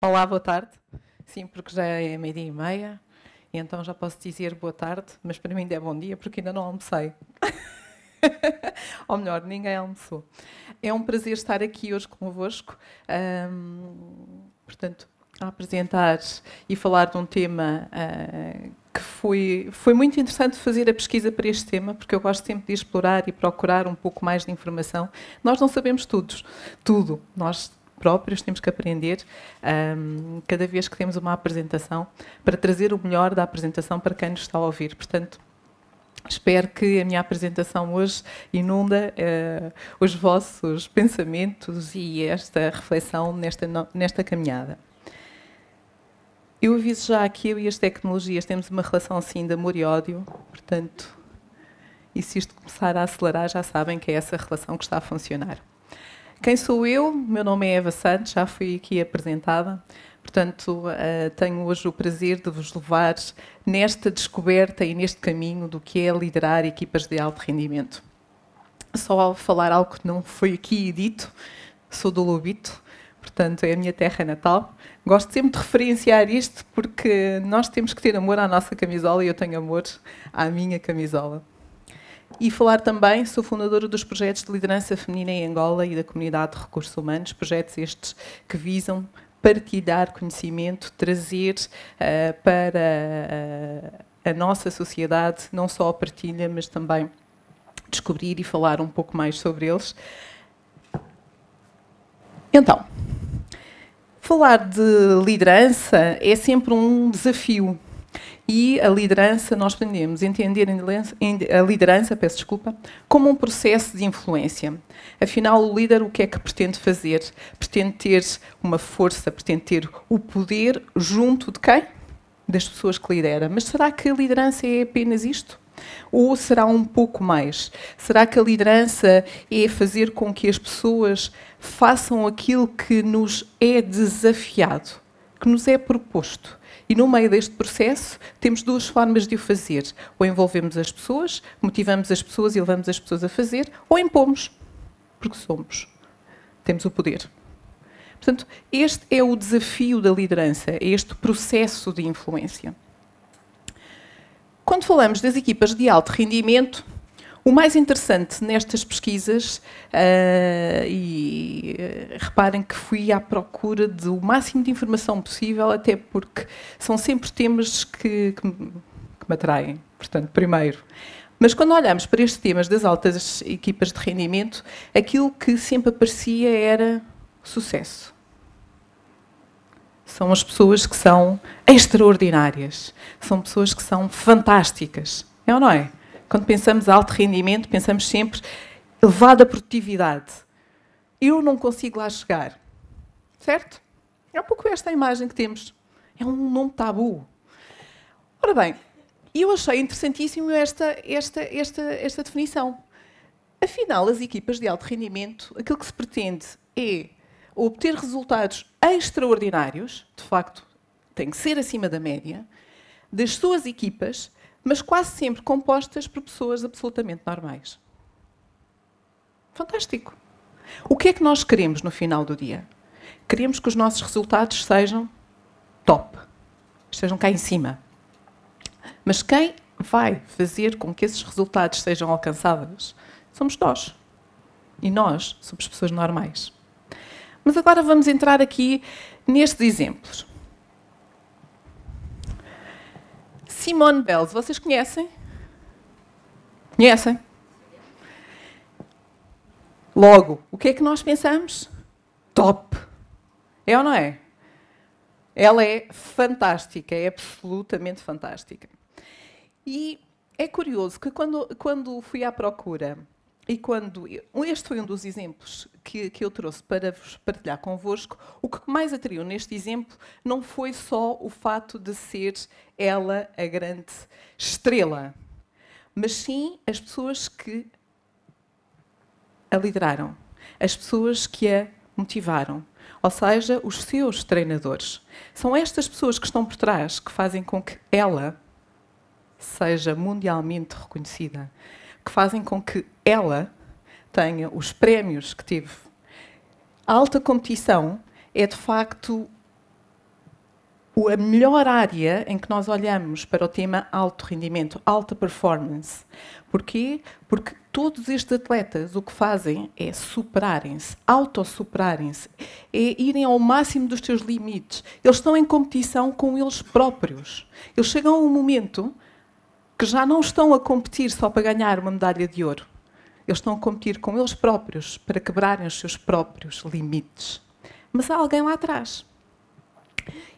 Olá, boa tarde. Sim, porque já é meio-dia e meia, e então já posso dizer boa tarde, mas para mim ainda é bom dia, porque ainda não almocei. Ou melhor, ninguém almoçou. É um prazer estar aqui hoje convosco, portanto, a apresentar e falar de um tema que foi muito interessante fazer a pesquisa para este tema, porque eu gosto sempre de explorar e procurar um pouco mais de informação. Nós não sabemos tudo. Nós próprios temos que aprender cada vez que temos uma apresentação para trazer o melhor da apresentação para quem nos está a ouvir. Portanto, espero que a minha apresentação hoje inunda os vossos pensamentos e esta reflexão nesta caminhada. Eu aviso já que eu e as tecnologias temos uma relação assim de amor e ódio, portanto, e se isto começar a acelerar, já sabem que é essa relação que está a funcionar. Quem sou eu? Meu nome é Eva Santos, já fui aqui apresentada. Portanto, tenho hoje o prazer de vos levar nesta descoberta e neste caminho do que é liderar equipas de alto rendimento. Só ao falar algo que não foi aqui dito, sou do Lobito, portanto, é a minha terra natal. Gosto sempre de referenciar isto porque nós temos que ter amor à nossa camisola e eu tenho amor à minha camisola. E falar também, sou fundadora dos projetos de liderança feminina em Angola e da comunidade de recursos humanos, projetos estes que visam partilhar conhecimento, trazer para a nossa sociedade não só a partilha, mas também descobrir e falar um pouco mais sobre eles. Então, falar de liderança é sempre um desafio. E a liderança, nós podemos entender a liderança, como um processo de influência. Afinal, o líder o que é que pretende fazer? Pretende ter uma força, pretende ter o poder junto de quem? Das pessoas que lidera. Mas será que a liderança é apenas isto? Ou será um pouco mais? Será que a liderança é fazer com que as pessoas façam aquilo que nos é desafiado, que nos é proposto? E no meio deste processo temos duas formas de o fazer. Ou envolvemos as pessoas, motivamos as pessoas e levamos as pessoas a fazer, ou impomos, porque somos. Temos o poder. Portanto, este é o desafio da liderança, é este processo de influência. Quando falamos das equipas de alto rendimento, o mais interessante nestas pesquisas, reparem que fui à procura do máximo de informação possível, até porque são sempre temas que me atraem, portanto, primeiro. Mas quando olhamos para estes temas das altas equipas de rendimento, aquilo que sempre aparecia era sucesso. São as pessoas que são extraordinárias, são pessoas que são fantásticas, é ou não é? Quando pensamos em alto rendimento, pensamos sempre elevada produtividade. Eu não consigo lá chegar. Certo? É um pouco esta a imagem que temos. É um nome tabu. Ora bem, eu achei interessantíssimo esta definição. Afinal, as equipas de alto rendimento, aquilo que se pretende é obter resultados extraordinários, de facto, tem que ser acima da média, das suas equipas, mas quase sempre compostas por pessoas absolutamente normais. Fantástico. O que é que nós queremos no final do dia? Queremos que os nossos resultados sejam top, estejam cá em cima. Mas quem vai fazer com que esses resultados sejam alcançáveis somos nós. E nós somos pessoas normais. Mas agora vamos entrar aqui nestes exemplos. Simone Biles, vocês conhecem? Conhecem? Logo, o que é que nós pensamos? Top! É ou não é? Ela é fantástica, é absolutamente fantástica. E é curioso que quando fui à procura, e este foi um dos exemplos que eu trouxe para vos partilhar convosco, o que mais atraiu neste exemplo não foi só o fato de ser ela a grande estrela, mas sim as pessoas que a lideraram, as pessoas que a motivaram, ou seja, os seus treinadores. São estas pessoas que estão por trás que fazem com que ela seja mundialmente reconhecida, que fazem com que ela tenha os prémios que teve. A alta competição é, de facto, a melhor área em que nós olhamos para o tema alto rendimento, alta performance. Porquê? Porque todos estes atletas o que fazem é superarem-se, autossuperarem-se, é irem ao máximo dos seus limites. Eles estão em competição com eles próprios. Eles chegam a um momento que já não estão a competir só para ganhar uma medalha de ouro. Eles estão a competir com eles próprios para quebrarem os seus próprios limites. Mas há alguém lá atrás.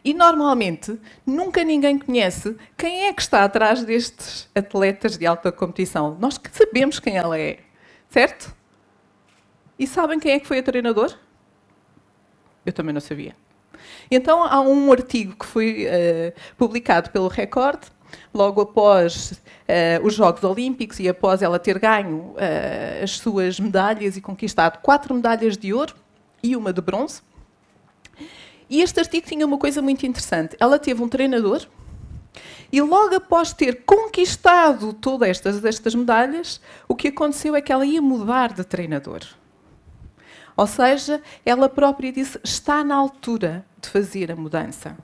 E, normalmente, nunca ninguém conhece quem é que está atrás destes atletas de alta competição. Nós que sabemos quem ela é, certo? E sabem quem é que foi o treinador? Eu também não sabia. Então, há um artigo que foi publicado pelo Record, logo após os Jogos Olímpicos e após ela ter ganho as suas medalhas e conquistado 4 medalhas de ouro e uma de bronze. E este artigo tinha uma coisa muito interessante. Ela teve um treinador e logo após ter conquistado todas estas medalhas, o que aconteceu é que ela ia mudar de treinador. Ou seja, ela própria disse, está na altura de fazer a mudança.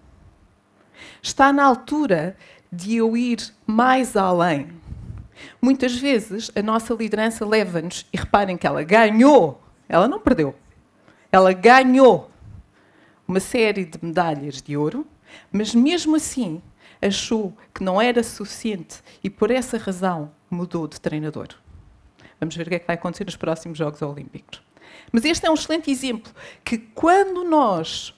Está na altura de eu ir mais além. Muitas vezes a nossa liderança leva-nos, e reparem que ela ganhou, ela não perdeu, ela ganhou uma série de medalhas de ouro, mas mesmo assim achou que não era suficiente e por essa razão mudou de treinador. Vamos ver o que é que vai acontecer nos próximos Jogos Olímpicos. Mas este é um excelente exemplo que quando nós,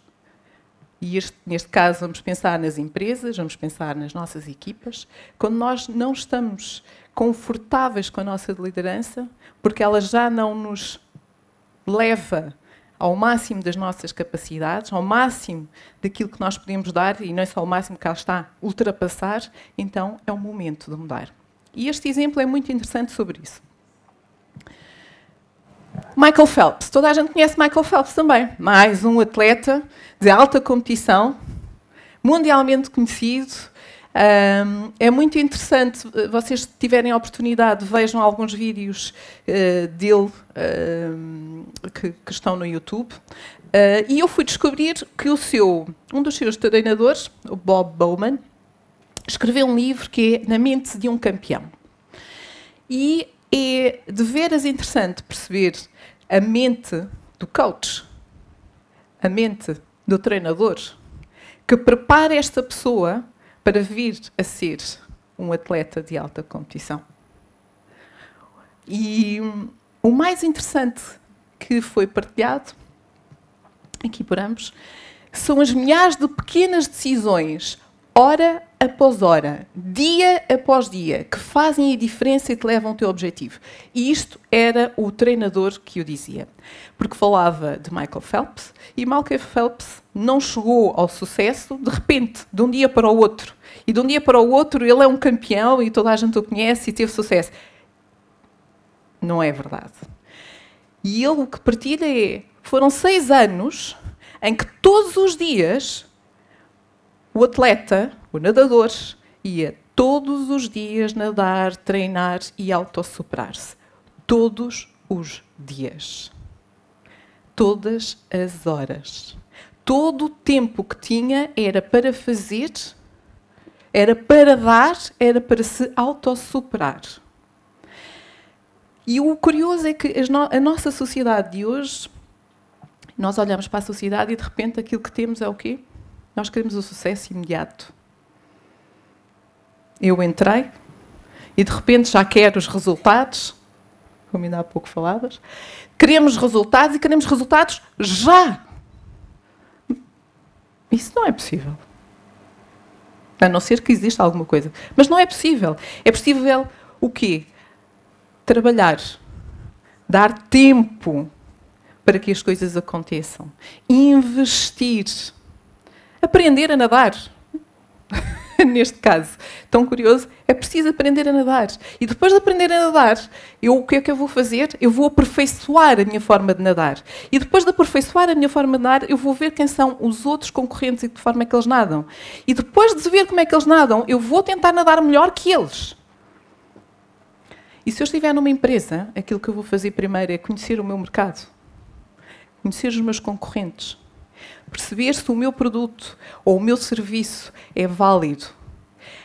e neste caso vamos pensar nas empresas, vamos pensar nas nossas equipas, quando nós não estamos confortáveis com a nossa liderança, porque ela já não nos leva ao máximo das nossas capacidades, ao máximo daquilo que nós podemos dar, e não é só o máximo que cá está, ultrapassar, então é o momento de mudar. E este exemplo é muito interessante sobre isso. Michael Phelps. Toda a gente conhece Michael Phelps também. Mais um atleta de alta competição, mundialmente conhecido. É muito interessante, vocês se tiverem a oportunidade, vejam alguns vídeos dele que estão no YouTube. E eu fui descobrir que um dos seus treinadores, o Bob Bowman, escreveu um livro que é Na Mente de um Campeão. E é de veras interessante perceber a mente do coach, a mente do treinador, que prepara esta pessoa para vir a ser um atleta de alta competição. E o mais interessante que foi partilhado, aqui por ambos, são as milhares de pequenas decisões, hora após hora, dia após dia, que fazem a diferença e te levam ao teu objetivo. E isto era o treinador que o dizia. Porque falava de Michael Phelps, e Michael Phelps não chegou ao sucesso de repente, de um dia para o outro. E de um dia para o outro ele é um campeão e toda a gente o conhece e teve sucesso. Não é verdade. E ele o que partilha foram 6 anos em que todos os dias o atleta, o nadador, ia todos os dias nadar, treinar e autossuperar-se. Todos os dias. Todas as horas. Todo o tempo que tinha era para fazer, era para dar, era para se autossuperar. E o curioso é que a nossa sociedade de hoje, nós olhamos para a sociedade e de repente aquilo que temos é o quê? Nós queremos o sucesso imediato. Eu entrei e de repente já quero os resultados, como ainda há pouco falavas. Queremos resultados e queremos resultados já. Isso não é possível. A não ser que exista alguma coisa. Mas não é possível. É possível o quê? Trabalhar. Dar tempo para que as coisas aconteçam. Investir. Aprender a nadar. Neste caso, tão curioso, é preciso aprender a nadar. E depois de aprender a nadar, o que é que eu vou fazer? Eu vou aperfeiçoar a minha forma de nadar. E depois de aperfeiçoar a minha forma de nadar, eu vou ver quem são os outros concorrentes e de que forma é que eles nadam. E depois de ver como é que eles nadam, eu vou tentar nadar melhor que eles. E se eu estiver numa empresa, aquilo que eu vou fazer primeiro é conhecer o meu mercado. Conhecer os meus concorrentes. perceber se o meu produto ou o meu serviço é válido,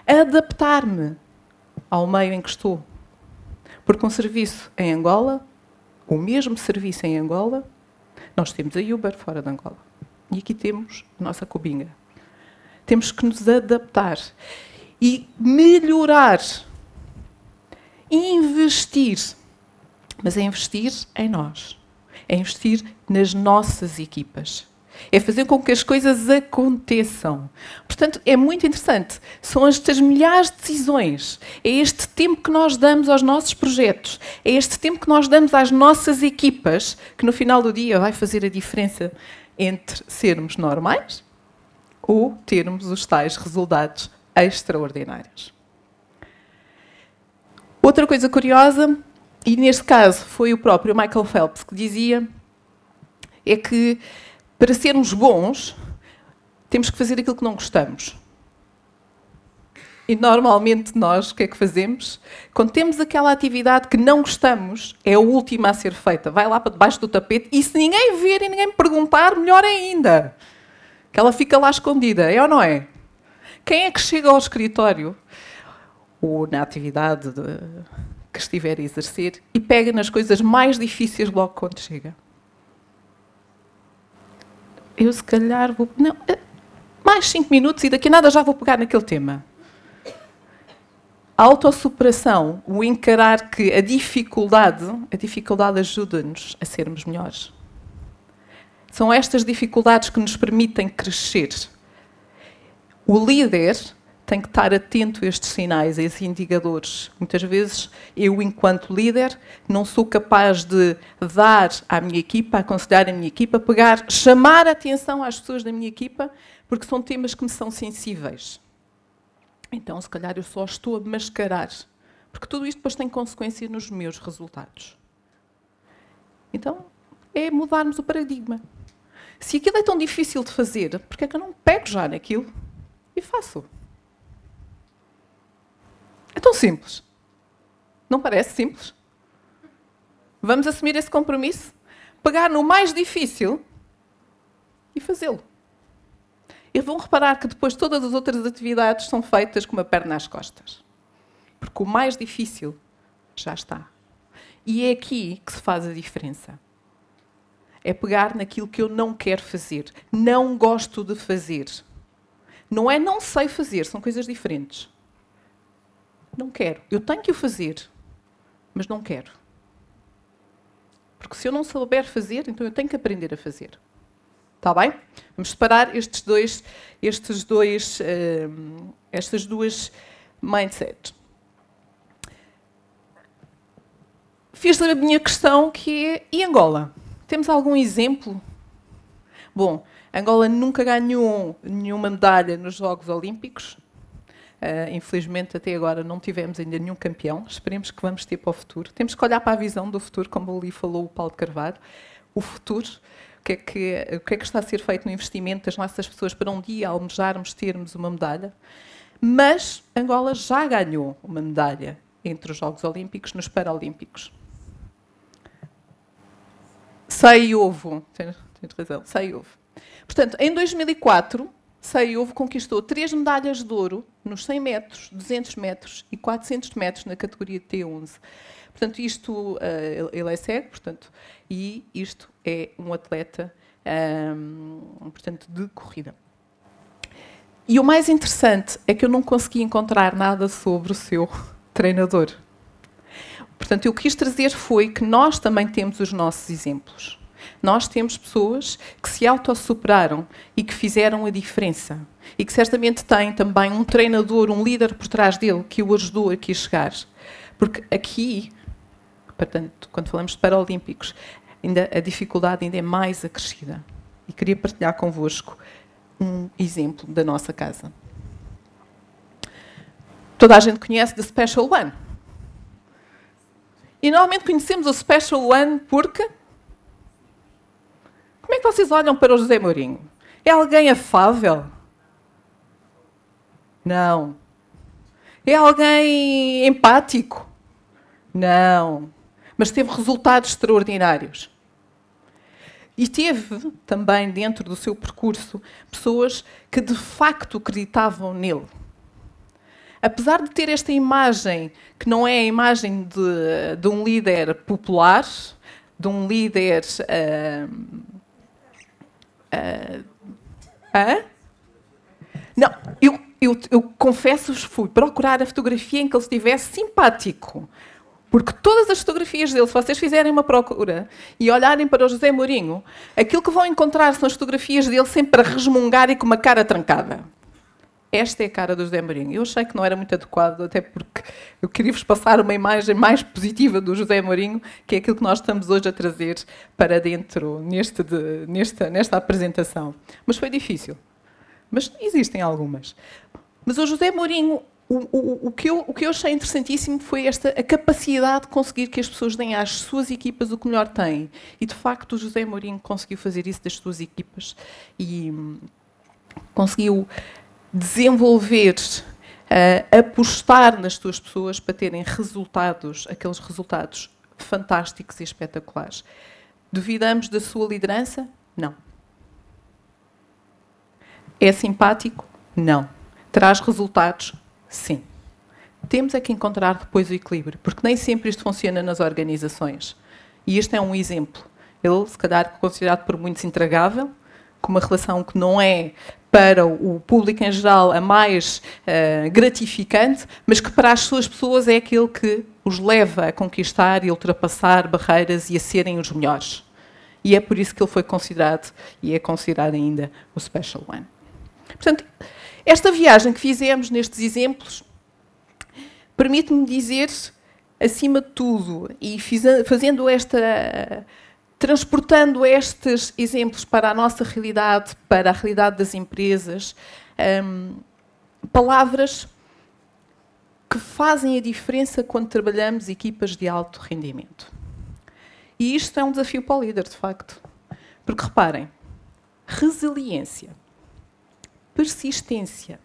adaptar-me ao meio em que estou. Porque um serviço em Angola, o mesmo serviço em Angola, nós temos a Uber fora de Angola. E aqui temos a nossa Cubinga. Temos que nos adaptar e melhorar. Investir. Mas é investir em nós. É investir nas nossas equipas. É fazer com que as coisas aconteçam. Portanto, é muito interessante. São estas milhares de decisões. É este tempo que nós damos aos nossos projetos. É este tempo que nós damos às nossas equipas que no final do dia vai fazer a diferença entre sermos normais ou termos os tais resultados extraordinários. Outra coisa curiosa, e neste caso foi o próprio Michael Phelps que dizia, é que para sermos bons, temos que fazer aquilo que não gostamos. E normalmente nós, o que é que fazemos? Quando temos aquela atividade que não gostamos, é a última a ser feita. Vai lá para debaixo do tapete e se ninguém ver e ninguém me perguntar, melhor ainda. Que ela fica lá escondida, é ou não é? Quem é que chega ao escritório ou na atividade que estiver a exercer e pega nas coisas mais difíceis logo quando chega? Eu se calhar vou... Não, mais 5 minutos e daqui a nada já vou pegar naquele tema. A autossuperação, o encarar que a dificuldade ajuda-nos a sermos melhores. São estas dificuldades que nos permitem crescer. O líder tem que estar atento a estes sinais, a esses indicadores. Muitas vezes, eu, enquanto líder, não sou capaz de dar à minha equipa, aconselhar a minha equipa, pegar, chamar a atenção às pessoas da minha equipa, porque são temas que me são sensíveis. Então, se calhar, eu só estou a mascarar, porque tudo isto depois tem consequência nos meus resultados. Então, é mudarmos o paradigma. Se aquilo é tão difícil de fazer, porque é que eu não pego já naquilo e faço? É tão simples. Não parece simples? Vamos assumir esse compromisso? Pegar no mais difícil e fazê-lo. E vão reparar que depois todas as outras atividades são feitas com uma perna às costas. Porque o mais difícil já está. E é aqui que se faz a diferença. É pegar naquilo que eu não quero fazer. Não gosto de fazer. Não é não sei fazer, são coisas diferentes. Não quero. Eu tenho que o fazer, mas não quero. Porque se eu não souber fazer, então eu tenho que aprender a fazer. Está bem? Vamos separar estas duas mindsets. Fiz a minha questão que é, e Angola? Temos algum exemplo? Bom, Angola nunca ganhou nenhuma medalha nos Jogos Olímpicos. Infelizmente, até agora, não tivemos ainda nenhum campeão. Esperemos que vamos ter para o futuro. Temos que olhar para a visão do futuro, como ali falou o Paulo de Carvalho. O futuro, o que é que está a ser feito no investimento das nossas pessoas para um dia almejarmos termos uma medalha. Mas Angola já ganhou uma medalha entre os Jogos Olímpicos nos Paralímpicos. Saiovo, tens razão, Saiovo. Portanto, em 2004, Saiovo conquistou 3 medalhas de ouro nos 100 metros, 200 metros e 400 metros na categoria T11. Portanto, isto, ele é cego, portanto, e isto é um atleta, portanto, de corrida. E o mais interessante é que eu não consegui encontrar nada sobre o seu treinador. Portanto, eu quis trazer foi que nós também temos os nossos exemplos. Nós temos pessoas que se autossuperaram e que fizeram a diferença. E que certamente têm também um treinador, um líder por trás dele que o ajudou aqui a chegar. Porque aqui, portanto, quando falamos de Paralímpicos, ainda a dificuldade ainda é mais acrescida. E queria partilhar convosco um exemplo da nossa casa. Toda a gente conhece The Special One. E normalmente conhecemos o Special One porque... Como é que vocês olham para o José Mourinho? É alguém afável? Não. É alguém empático? Não. Mas teve resultados extraordinários. E teve também, dentro do seu percurso, pessoas que de facto acreditavam nele. Apesar de ter esta imagem, que não é a imagem de um líder popular, de um líder... Não, eu confesso-vos, fui procurar a fotografia em que ele estivesse simpático. Porque todas as fotografias dele, se vocês fizerem uma procura e olharem para o José Mourinho, aquilo que vão encontrar são as fotografias dele sempre a resmungar e com uma cara trancada. Esta é a cara do José Mourinho. Eu achei que não era muito adequado, até porque eu queria-vos passar uma imagem mais positiva do José Mourinho, que é aquilo que nós estamos hoje a trazer para dentro nesta apresentação. Mas foi difícil. Mas existem algumas. Mas o José Mourinho, o que eu achei interessantíssimo foi a capacidade de conseguir que as pessoas deem às suas equipas o que melhor têm. E, de facto, o José Mourinho conseguiu fazer isso das suas equipas e conseguiu desenvolver, apostar nas suas pessoas para terem resultados, aqueles resultados fantásticos e espetaculares. Duvidamos da sua liderança? Não. É simpático? Não. Traz resultados? Sim. Temos é que encontrar depois o equilíbrio, porque nem sempre isto funciona nas organizações. E este é um exemplo. Ele, se calhar, considerado por muitos intragável, com uma relação que não é para o público em geral a mais gratificante, mas que para as suas pessoas é aquele que os leva a conquistar e ultrapassar barreiras e a serem os melhores. E é por isso que ele foi considerado, e é considerado ainda, o Special One. Portanto, esta viagem que fizemos nestes exemplos permite-me dizer, acima de tudo, e fazendo transportando estes exemplos para a nossa realidade, para a realidade das empresas, palavras que fazem a diferença quando trabalhamos equipas de alto rendimento. E isto é um desafio para o líder, de facto. Porque, reparem, resiliência, persistência,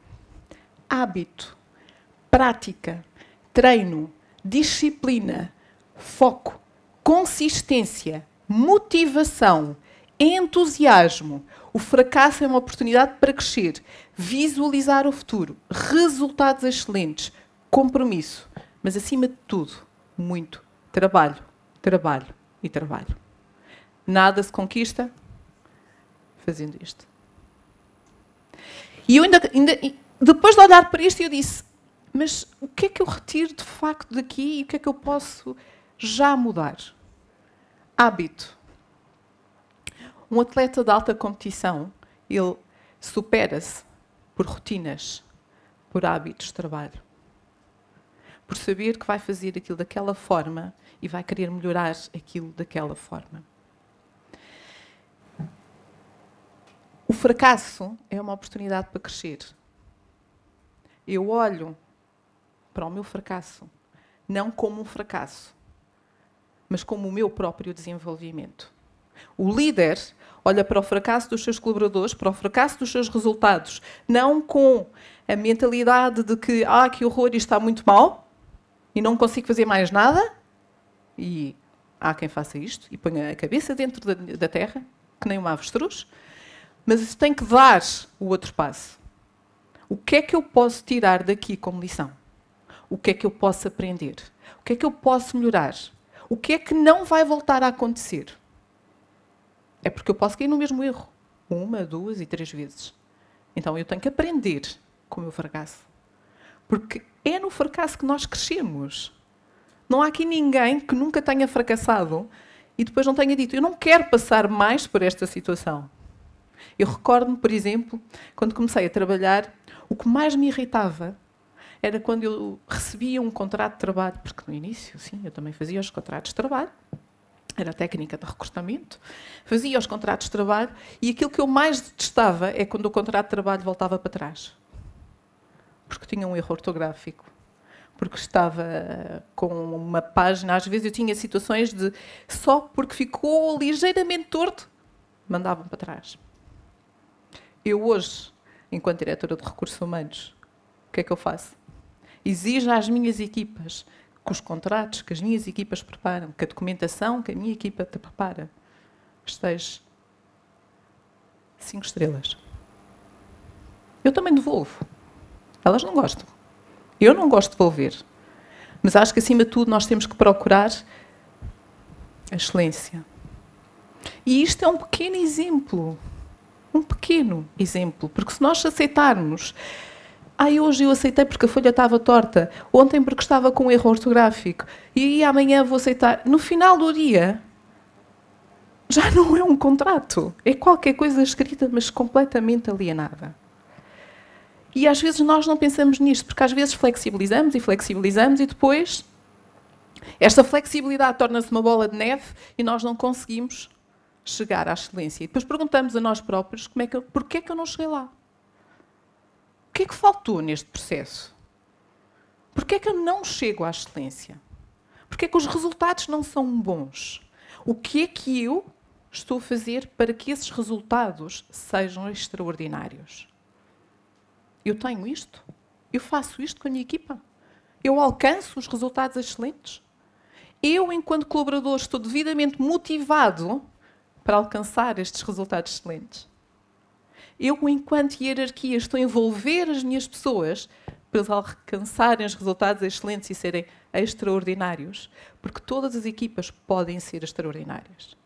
hábito, prática, treino, disciplina, foco, consistência, motivação, entusiasmo. O fracasso é uma oportunidade para crescer, visualizar o futuro, resultados excelentes, compromisso, mas acima de tudo, muito trabalho, trabalho e trabalho. Nada se conquista fazendo isto. E eu ainda depois de olhar para isto, eu disse, mas o que é que eu retiro de facto daqui e o que é que eu posso já mudar? Hábito. Um atleta de alta competição, ele supera-se por rotinas, por hábitos de trabalho. Por saber que vai fazer aquilo daquela forma e vai querer melhorar aquilo daquela forma. O fracasso é uma oportunidade para crescer. Eu olho para o meu fracasso, não como um fracasso, mas como o meu próprio desenvolvimento. O líder olha para o fracasso dos seus colaboradores, para o fracasso dos seus resultados, não com a mentalidade de que, que horror, isto está muito mal e não consigo fazer mais nada, e há quem faça isto e ponha a cabeça dentro da terra, que nem uma avestruz, mas isso tem que dar o outro passo. O que é que eu posso tirar daqui como lição? O que é que eu posso aprender? O que é que eu posso melhorar? O que é que não vai voltar a acontecer? É porque eu posso cair no mesmo erro. 1, 2 e 3 vezes. Então eu tenho que aprender com o meu fracasso. Porque é no fracasso que nós crescemos. Não há aqui ninguém que nunca tenha fracassado e depois não tenha dito, eu não quero passar mais por esta situação. Eu recordo-me, por exemplo, quando comecei a trabalhar, o que mais me irritava era quando eu recebia um contrato de trabalho, porque no início, sim, eu também fazia os contratos de trabalho, era a técnica de recrutamento, fazia os contratos de trabalho e aquilo que eu mais detestava é quando o contrato de trabalho voltava para trás. Porque tinha um erro ortográfico, porque estava com uma página, às vezes eu tinha situações de só porque ficou ligeiramente torto, mandavam para trás. Eu hoje, enquanto diretora de recursos humanos, o que é que eu faço? Exijo às minhas equipas que os contratos que as minhas equipas preparam, que a documentação que a minha equipa te prepara, esteja 5 estrelas. Eu também devolvo. Elas não gostam. Eu não gosto de devolver. Mas acho que, acima de tudo, nós temos que procurar a excelência. E isto é um pequeno exemplo. Um pequeno exemplo. Porque se nós aceitarmos... hoje eu aceitei porque a folha estava torta. Ontem porque estava com um erro ortográfico. E amanhã vou aceitar. No final do dia, já não é um contrato. É qualquer coisa escrita, mas completamente alienada. E às vezes nós não pensamos nisto, porque às vezes flexibilizamos e depois esta flexibilidade torna-se uma bola de neve e nós não conseguimos chegar à excelência. E depois perguntamos a nós próprios porquê é que eu não cheguei lá? O que é que faltou neste processo? Porquê é que eu não chego à excelência? Porquê é que os resultados não são bons? O que é que eu estou a fazer para que esses resultados sejam extraordinários? Eu tenho isto? Eu faço isto com a minha equipa? Eu alcanço os resultados excelentes? Eu, enquanto colaborador, estou devidamente motivado para alcançar estes resultados excelentes? Eu, enquanto hierarquia, estou a envolver as minhas pessoas para eles alcançarem os resultados excelentes e serem extraordinários? Porque todas as equipas podem ser extraordinárias.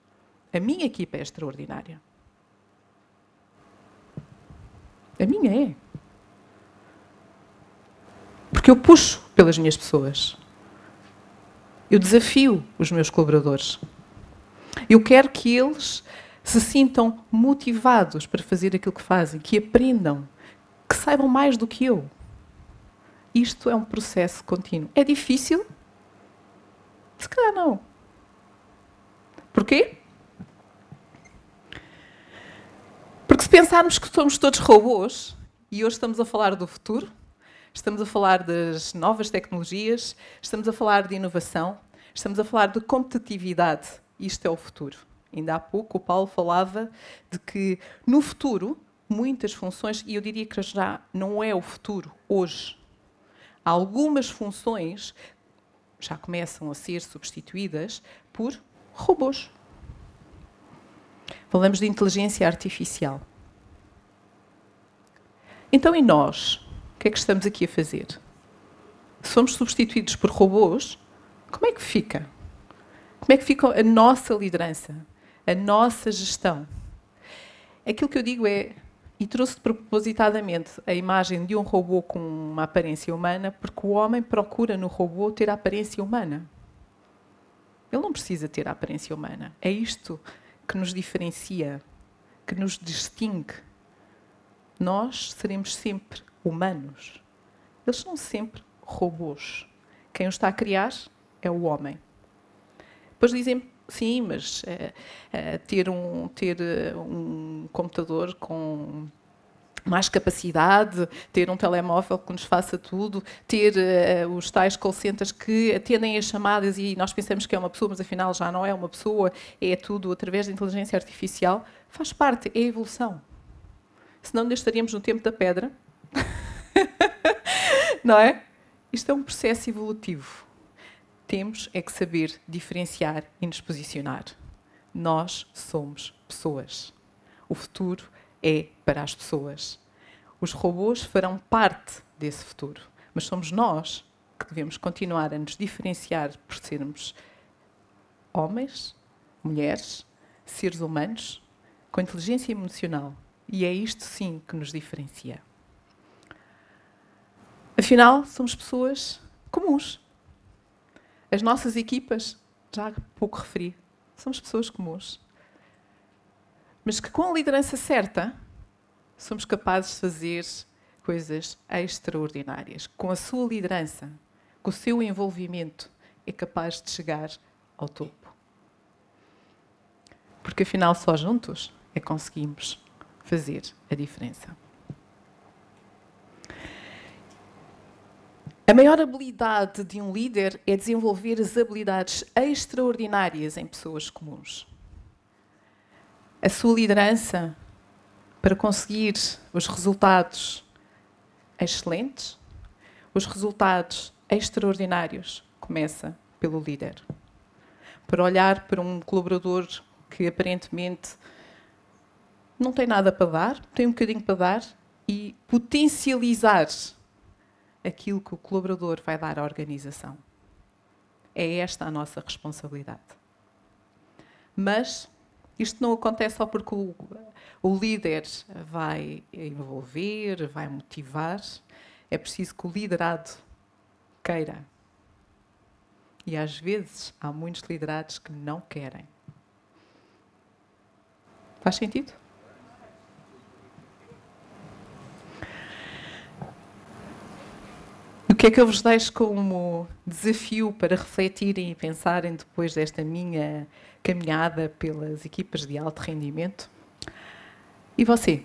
A minha equipa é extraordinária. A minha é. Porque eu puxo pelas minhas pessoas. Eu desafio os meus colaboradores. Eu quero que eles se sintam motivados para fazer aquilo que fazem, que aprendam, que saibam mais do que eu. Isto é um processo contínuo. É difícil? Se calhar não. Porquê? Porque se pensarmos que somos todos robôs, e hoje estamos a falar do futuro, estamos a falar das novas tecnologias, estamos a falar de inovação, estamos a falar de competitividade. Isto é o futuro. Ainda há pouco o Paulo falava de que no futuro, muitas funções, e eu diria que já não é o futuro, hoje, algumas funções já começam a ser substituídas por robôs. Falamos de inteligência artificial. Então, e nós? O que é que estamos aqui a fazer? Se somos substituídos por robôs, como é que fica? Como é que fica a nossa liderança? A nossa gestão? Aquilo que eu digo é, e trouxe propositadamente a imagem de um robô com uma aparência humana, porque o homem procura no robô ter a aparência humana. Ele não precisa ter a aparência humana. É isto que nos diferencia, que nos distingue. Nós seremos sempre humanos. Eles são sempre robôs. Quem os está a criar é o homem. Depois dizem, sim, mas ter um computador com mais capacidade, ter um telemóvel que nos faça tudo, ter os tais call centers que atendem as chamadas e nós pensamos que é uma pessoa, mas afinal já não é uma pessoa, é tudo através da inteligência artificial, faz parte, é a evolução. Senão ainda estaríamos no tempo da pedra. Não é? Isto é um processo evolutivo. Temos é que saber diferenciar e nos posicionar. Nós somos pessoas. O futuro é para as pessoas. Os robôs farão parte desse futuro, mas somos nós que devemos continuar a nos diferenciar por sermos homens, mulheres, seres humanos, com inteligência emocional. E é isto, sim, que nos diferencia. Afinal, somos pessoas comuns. As nossas equipas, já há pouco referi, somos pessoas comuns. Mas que com a liderança certa, somos capazes de fazer coisas extraordinárias. Com a sua liderança, com o seu envolvimento, é capaz de chegar ao topo. Porque afinal, só juntos é que conseguimos fazer a diferença. A maior habilidade de um líder é desenvolver as habilidades extraordinárias em pessoas comuns. A sua liderança, para conseguir os resultados excelentes, os resultados extraordinários, começa pelo líder. Para olhar para um colaborador que aparentemente não tem nada para dar, tem um bocadinho para dar e potencializar aquilo que o colaborador vai dar à organização. É esta a nossa responsabilidade. Mas isto não acontece só porque o líder vai envolver, vai motivar. É preciso que o liderado queira. E às vezes há muitos liderados que não querem. Faz sentido? O que é que eu vos deixo como desafio para refletirem e pensarem depois desta minha caminhada pelas equipas de alto rendimento? E você?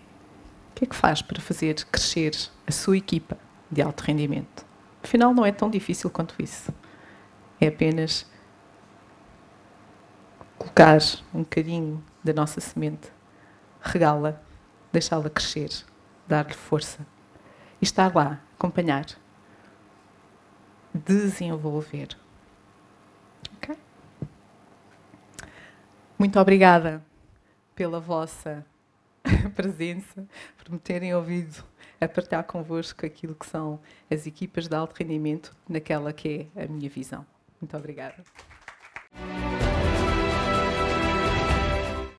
O que é que faz para fazer crescer a sua equipa de alto rendimento? Afinal, não é tão difícil quanto isso. É apenas colocar um bocadinho da nossa semente, regá-la, deixá-la crescer, dar-lhe força e estar lá, acompanhar, desenvolver. Ok? Muito obrigada pela vossa presença, por me terem ouvido a partilhar convosco aquilo que são as equipas de alto rendimento naquela que é a minha visão. Muito obrigada.